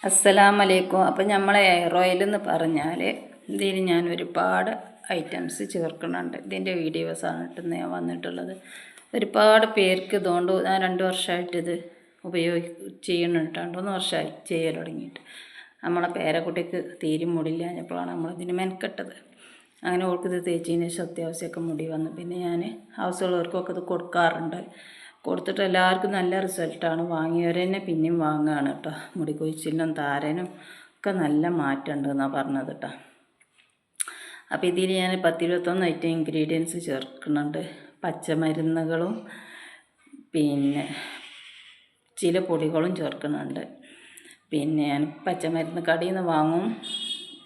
അസ്സലാമലൈക്കും. അപ്പം നമ്മളെ എയർ ഓയിൽ എന്ന് പറഞ്ഞാൽ ഇതിൽ ഞാൻ ഒരുപാട് ഐറ്റംസ് ചേർക്കുന്നുണ്ട്. ഇതിൻ്റെ വീഡിയോസാണ് ഇട്ടെന്ന് ഞാൻ വന്നിട്ടുള്ളത്. ഒരുപാട് പേർക്ക് ഇതുകൊണ്ട് ഞാൻ 2 വർഷമായിട്ട് ഇത് ചെയ്യുന്നുണ്ട്. 2-3 വർഷമായി ചെയ്യൽ തുടങ്ങിയിട്ട്. നമ്മളെ പേരക്കുട്ടിക്ക് തീരെ മുടിയില്ലാഞ്ഞപ്പോഴാണ് നമ്മളിതിന് മെനക്കെട്ടത്. അങ്ങനെ ഓർക്കിത് തേച്ചതിന് ശേഷം അത്യാവശ്യമൊക്കെ മുടി വന്നു. പിന്നെ ഞാൻ ആവശ്യമുള്ളവർക്കൊക്കെ ഇത് കൊടുക്കാറുണ്ട്. കൊടുത്തിട്ട് എല്ലാവർക്കും നല്ല റിസൾട്ടാണ്. വാങ്ങിയവർ തന്നെ പിന്നെയും വാങ്ങുകയാണ് കേട്ടോ. മുടി കൊഴിച്ചിലിനും താരനും ഒക്കെ നല്ല മാറ്റമുണ്ട് എന്നാണ് പറഞ്ഞത് കേട്ടോ. അപ്പോൾ ഇതിൽ ഞാൻ 10-21 ഐറ്റം ഇൻഗ്രീഡിയൻസ് ചേർക്കുന്നുണ്ട്. പച്ചമരുന്നുകളും പിന്നെ ചില പൊടികളും ചേർക്കുന്നുണ്ട്. പിന്നെ ഞാൻ പച്ചമരുന്ന് കടയിൽ നിന്ന് വാങ്ങും.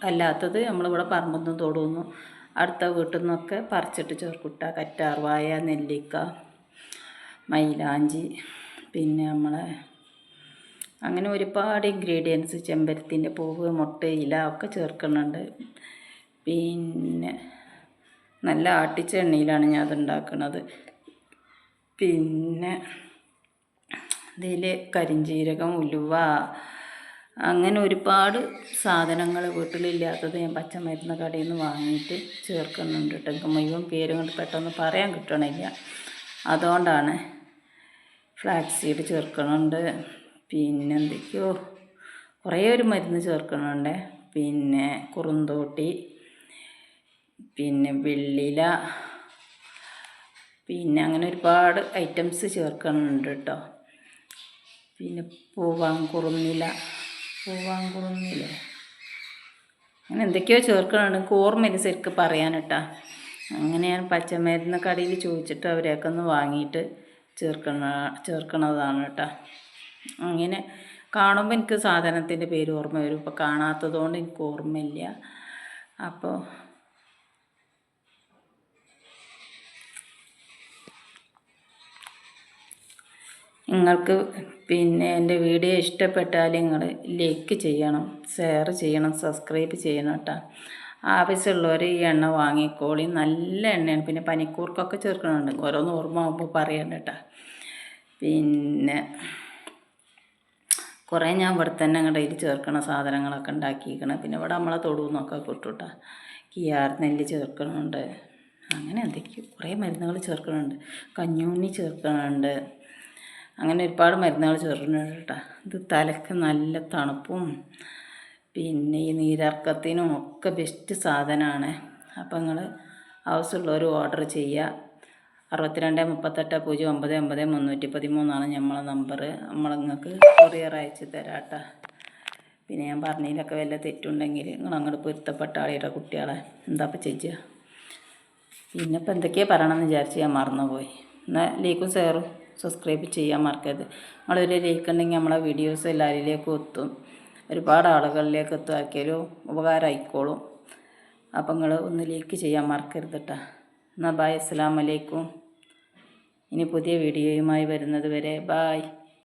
അല്ലാത്തത് നമ്മളിവിടെ പറമ്പൊന്നും തൊടുന്നു അടുത്ത വീട്ടിൽ നിന്നൊക്കെ പറിച്ചിട്ട് ചേർക്കുട്ട. കറ്റാർവായ, നെല്ലിക്ക, മൈലാഞ്ചി, പിന്നെ അങ്ങനെ ഒരുപാട് ഇൻഗ്രീഡിയൻസ്, ചെമ്പരത്തിൻ്റെ പൂവ്, മുട്ട, ഇല ഒക്കെ ചേർക്കുന്നുണ്ട്. പിന്നെ നല്ല ആട്ടിച്ച എണ്ണയിലാണ് ഞാൻ അതുണ്ടാക്കുന്നത്. പിന്നെ ഇതിൽ കരിഞ്ജീരകം, ഉലുവ, അങ്ങനെ ഒരുപാട് സാധനങ്ങൾ വീട്ടിലില്ലാത്തത് ഞാൻ പച്ചമരുന്ന് കടയിൽ നിന്ന് വാങ്ങിയിട്ട് ചേർക്കുന്നുണ്ട് കേട്ടോ. എനിക്ക് മുഴുവൻ പേരും കൊണ്ട് പെട്ടെന്ന് പറയാൻ കിട്ടണില്ല, അതുകൊണ്ടാണ്. ഫ്ലാക്സ് സീഡ് ചേർക്കുന്നുണ്ട്. പിന്നെ എന്തൊക്കെയോ കുറേ ഒരു മരുന്ന് ചേർക്കുന്നുണ്ട്. പിന്നെ കുറുന്തോട്ടി, പിന്നെ വെള്ളില, പിന്നെ അങ്ങനെ ഒരുപാട് ഐറ്റംസ് ചേർക്കുന്നുണ്ട് കേട്ടോ. പിന്നെ പൂവാങ്കുറുന്നില അങ്ങനെ എന്തൊക്കെയോ ചേർക്കുന്നുണ്ട്. എനിക്ക് ഓർമ്മയില്ല ശരിക്കും പറയാൻ കേട്ടോ. അങ്ങനെ ഞാൻ പച്ചമരുന്ന് കടയിൽ ചോദിച്ചിട്ട് അവരെയൊക്കെ ഒന്ന് വാങ്ങിയിട്ട് ചേർക്കണതാണ് കേട്ടോ. അങ്ങനെ കാണുമ്പോൾ എനിക്ക് സാധനത്തിൻ്റെ പേര് ഓർമ്മ വരും. ഇപ്പോൾ കാണാത്തതുകൊണ്ട് എനിക്ക് ഓർമ്മയില്ല. അപ്പോൾ നിങ്ങൾക്ക് പിന്നെ എൻ്റെ വീഡിയോ ഇഷ്ടപ്പെട്ടാൽ നിങ്ങൾ ലൈക്ക് ചെയ്യണം, ഷെയർ ചെയ്യണം, സബ്സ്ക്രൈബ് ചെയ്യണം കേട്ടോ. ആവശ്യമുള്ളവർ ഈ എണ്ണ വാങ്ങിക്കോളി. നല്ല എണ്ണയാണ്. പിന്നെ പനിക്കൂർക്കൊക്കെ ചേർക്കണുണ്ട്. ഓരോന്ന് ഓർമ്മ ആകുമ്പോൾ പറയണ്ട കേട്ടോ. പിന്നെ കുറേ ഞാൻ ഇവിടെ തന്നെ കടയിൽ ചേർക്കണ സാധനങ്ങളൊക്കെ ഉണ്ടാക്കിയിരിക്കണം. പിന്നെ ഇവിടെ നമ്മളെ തൊടുന്നൊക്കെ കിട്ടും കേട്ടോ. കിയാർ നെല്ല് ചേർക്കണുണ്ട്. അങ്ങനെ എന്തൊക്കെയോ കുറേ മരുന്നുകൾ ചേർക്കണുണ്ട്. കഞ്ഞൂണ്ണി ചേർക്കണുണ്ട്. അങ്ങനെ ഒരുപാട് മരുന്നുകൾ ചേർക്കുന്നുണ്ട് കേട്ടോ. ഇത് തലക്ക് നല്ല തണുപ്പും പിന്നെ ഈ നീരിറക്കത്തിനും ഒക്കെ ബെസ്റ്റ് സാധനമാണ്. അപ്പോൾ നിങ്ങൾ ആവശ്യമുള്ളവർ ഓർഡർ ചെയ്യുക. 6238099313 നമ്മളെ നമ്പർ. നിങ്ങൾക്ക് കൊറിയർ അയച്ച് തരാം കേട്ടോ. പിന്നെ ഞാൻ പറഞ്ഞതിലൊക്കെ വല്ല തെറ്റുണ്ടെങ്കിൽ നിങ്ങൾ അങ്ങോട്ട് പൊരുത്തപ്പെട്ട ആളുടെ കുട്ടികളെ എന്താപ്പോൾ ചെയ്യുക. പിന്നെ ഇപ്പോൾ എന്തൊക്കെയാണ് പറയണമെന്ന് വിചാരിച്ച് ഞാൻ മറന്നുപോയി. എന്നാൽ ലൈക്കും ഷെയറും സബ്സ്ക്രൈബ് ചെയ്യാൻ മറക്കരുത്. നിങ്ങളൊരു ലൈക്ക് ഉണ്ടെങ്കിൽ നമ്മളെ വീഡിയോസ് എല്ലാവരിലേക്കും എത്തും. ഒരുപാട് ആളുകളിലേക്ക് എത്തുമാക്കിയാലും ഉപകാരമായിക്കോളും. അപ്പം നിങ്ങൾ ഒന്ന് ലൈക്ക് ചെയ്യാൻ മറക്കരുത് കേട്ടോ. എന്നാൽ ബായ്, അസ്സലാമു അലൈക്കും. ഇനി പുതിയ വീഡിയോയുമായി വരുന്നത് വരെ ബായ്.